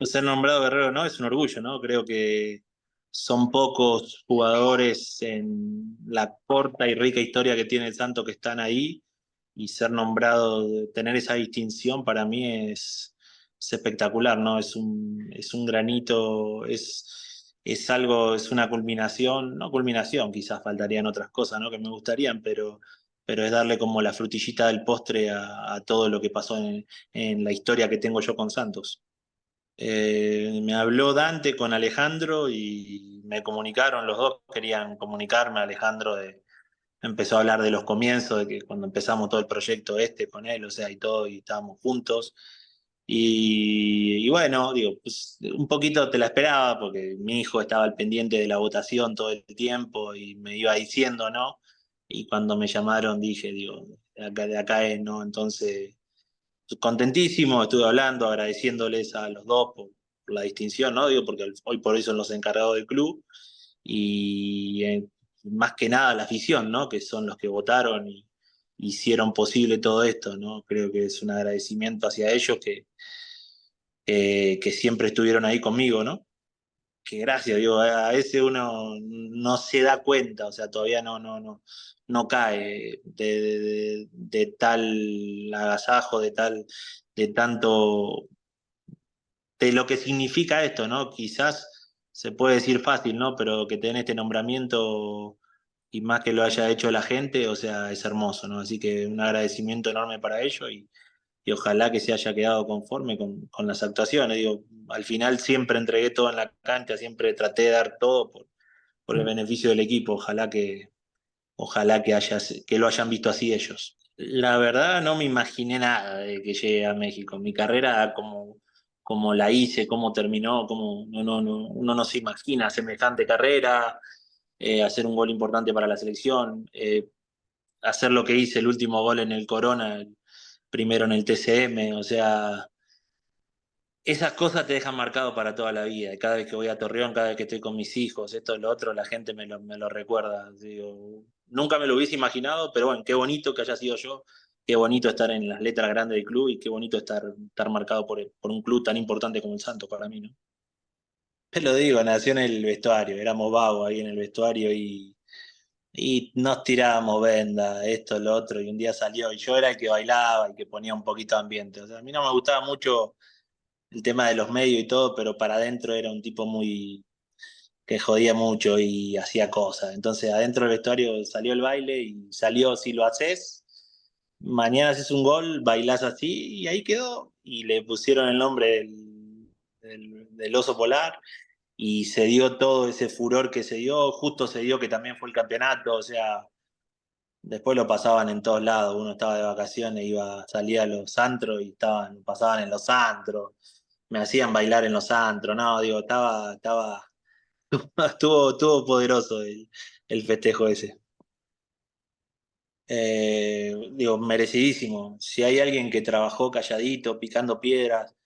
Ser nombrado guerrero no es un orgullo, ¿no? Creo que son pocos jugadores en la corta y rica historia que tiene el Santo que están ahí y ser nombrado, tener esa distinción para mí es espectacular, ¿no? Es un granito, es algo, es una culminación, no culminación, quizás faltarían otras cosas, ¿no? Que me gustarían, pero es darle como la frutillita del postre a todo lo que pasó en la historia que tengo yo con Santos. Me habló Dante con Alejandro y me comunicaron, los dos querían comunicarme. Alejandro empezó a hablar de los comienzos, de que cuando empezamos todo el proyecto este con él, o sea, y todo, y estábamos juntos. Y bueno, digo, pues un poquito te la esperaba porque mi hijo estaba al pendiente de la votación todo el tiempo y me iba diciendo, ¿no? Y cuando me llamaron dije, digo, de acá es, ¿no? Entonces contentísimo, estuve hablando, agradeciéndoles a los dos por la distinción, ¿no? Digo, porque hoy por hoy son los encargados del club y más que nada la afición, ¿no? Que son los que votaron y hicieron posible todo esto, ¿no? Creo que es un agradecimiento hacia ellos que siempre estuvieron ahí conmigo, ¿no? Que gracias, digo, a veces uno no se da cuenta, o sea, todavía no cae de tal agasajo, de tanto, de lo que significa esto, ¿no? Quizás se puede decir fácil, ¿no? Pero que tenga este nombramiento y más que lo haya hecho la gente, o sea, es hermoso, ¿no? Así que un agradecimiento enorme para ellos y ojalá que se haya quedado conforme con las actuaciones. Digo, al final siempre entregué todo en la cancha, siempre traté de dar todo por el beneficio del equipo. Ojalá que lo hayan visto así ellos. La verdad no me imaginé nada de que llegue a México. Mi carrera como la hice, cómo terminó, uno no se imagina semejante carrera, hacer un gol importante para la selección, hacer lo que hice, el último gol en el Corona, el primero en el TCM, o sea, esas cosas te dejan marcado para toda la vida. Y cada vez que voy a Torreón, cada vez que estoy con mis hijos, esto, lo otro, la gente me lo recuerda. Digo, nunca me lo hubiese imaginado, pero bueno, qué bonito que haya sido yo, qué bonito estar en las letras grandes del club y qué bonito estar marcado por un club tan importante como el Santos para mí, ¿no? Te lo digo, nació en el vestuario, éramos vagos ahí en el vestuario y nos tirábamos venda, esto, lo otro, y un día salió y yo era el que bailaba y que ponía un poquito de ambiente. O sea, a mí no me gustaba mucho el tema de los medios y todo, pero para adentro era un tipo muy que jodía mucho y hacía cosas. Entonces adentro del vestuario salió el baile y salió, si lo haces, mañana haces un gol, bailás así y ahí quedó. Y le pusieron el nombre del oso polar y se dio todo ese furor que se dio, justo se dio que también fue el campeonato, o sea, después lo pasaban en todos lados, uno estaba de vacaciones, salía a los antros y pasaban en los antros, me hacían bailar en los antros, no, digo, estuvo poderoso el festejo ese. Digo, merecidísimo. Si hay alguien que trabajó calladito, picando piedras,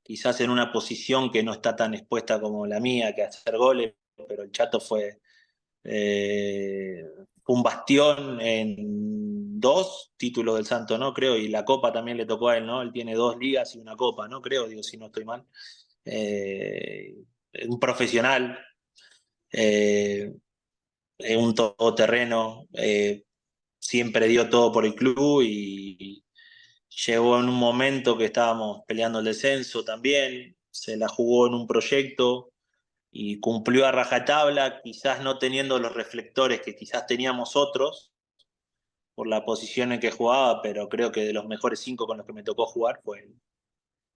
quizás en una posición que no está tan expuesta como la mía, que hacer goles, pero el Chato eh, fue un bastión en dos títulos del Santo, ¿no? Creo, y la Copa también le tocó a él, ¿no? Él tiene dos ligas y una Copa, ¿no? Creo, digo, si no estoy mal. Eh, un profesional, eh, un todoterreno, siempre dio todo por el club y llegó en un momento que estábamos peleando el descenso también, se la jugó en un proyecto y cumplió a rajatabla, quizás no teniendo los reflectores que quizás teníamos otros por la posición en que jugaba, pero creo que de los mejores cinco con los que me tocó jugar fue él,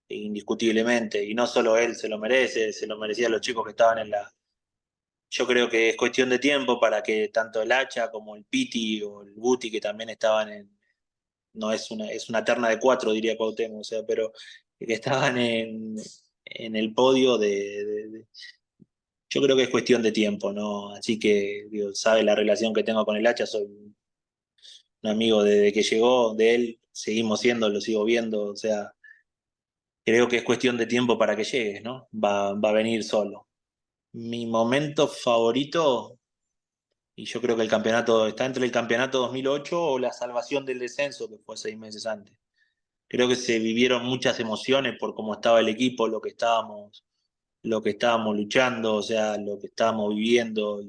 indiscutiblemente. Y no solo él se lo merece, se lo merecían los chicos que estaban en la... Yo creo que es cuestión de tiempo para que tanto el Hacha como el Piti o el Guti, que también estaban no es una terna de cuatro, diría Cuauhtémoc, o sea, pero que estaban en el podio yo creo que es cuestión de tiempo, ¿no? Así que, digo, sabe la relación que tengo con el Hacha, soy un amigo desde que llegó de él, seguimos siendo, lo sigo viendo, o sea, creo que es cuestión de tiempo para que llegues, ¿no? Va a venir solo. Mi momento favorito, y yo creo que el campeonato está entre el campeonato 2008 o la salvación del descenso, que fue 6 meses antes. creo que se vivieron muchas emociones por cómo estaba el equipo, lo que estábamos luchando, o sea, lo que estábamos viviendo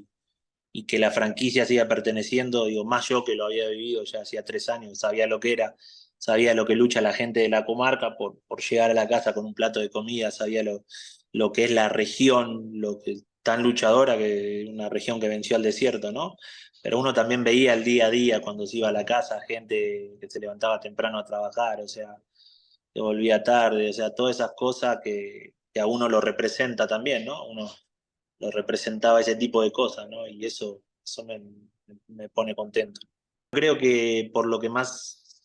y que la franquicia siga perteneciendo, digo, más yo que lo había vivido ya hacía 3 años, sabía lo que era, sabía lo que lucha la gente de la comarca por llegar a la casa con un plato de comida, sabía lo que es la región, lo que tan luchadora, que una región que venció al desierto, ¿no? Pero uno también veía el día a día cuando se iba a la casa, gente que se levantaba temprano a trabajar, o sea, que volvía tarde, o sea, todas esas cosas que a uno lo representa también, ¿no? Uno lo representaba ese tipo de cosas, ¿no? Y eso me pone contento. Creo que por lo que más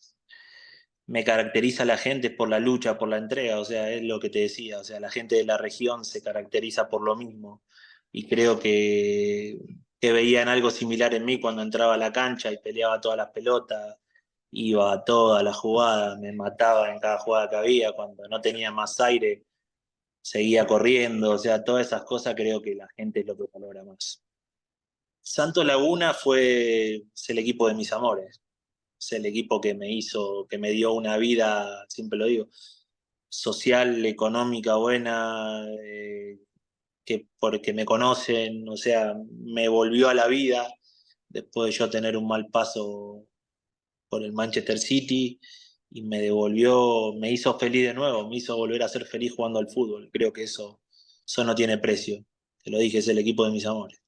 me caracteriza a la gente es por la lucha, por la entrega, o sea, es lo que te decía, o sea, la gente de la región se caracteriza por lo mismo y creo que veían algo similar en mí cuando entraba a la cancha y peleaba todas las pelotas, iba a todas las jugadas, me mataba en cada jugada que había, cuando no tenía más aire seguía corriendo, o sea, todas esas cosas creo que la gente es lo que valora más. Santos Laguna es el equipo de mis amores, es el equipo que me hizo, que me dio una vida, siempre lo digo, social, económica buena, que porque me conocen, o sea, me volvió a la vida después de yo tener un mal paso por el Manchester City y me devolvió, me hizo feliz de nuevo, me hizo volver a ser feliz jugando al fútbol. Creo que eso no tiene precio. Te lo dije, es el equipo de mis amores.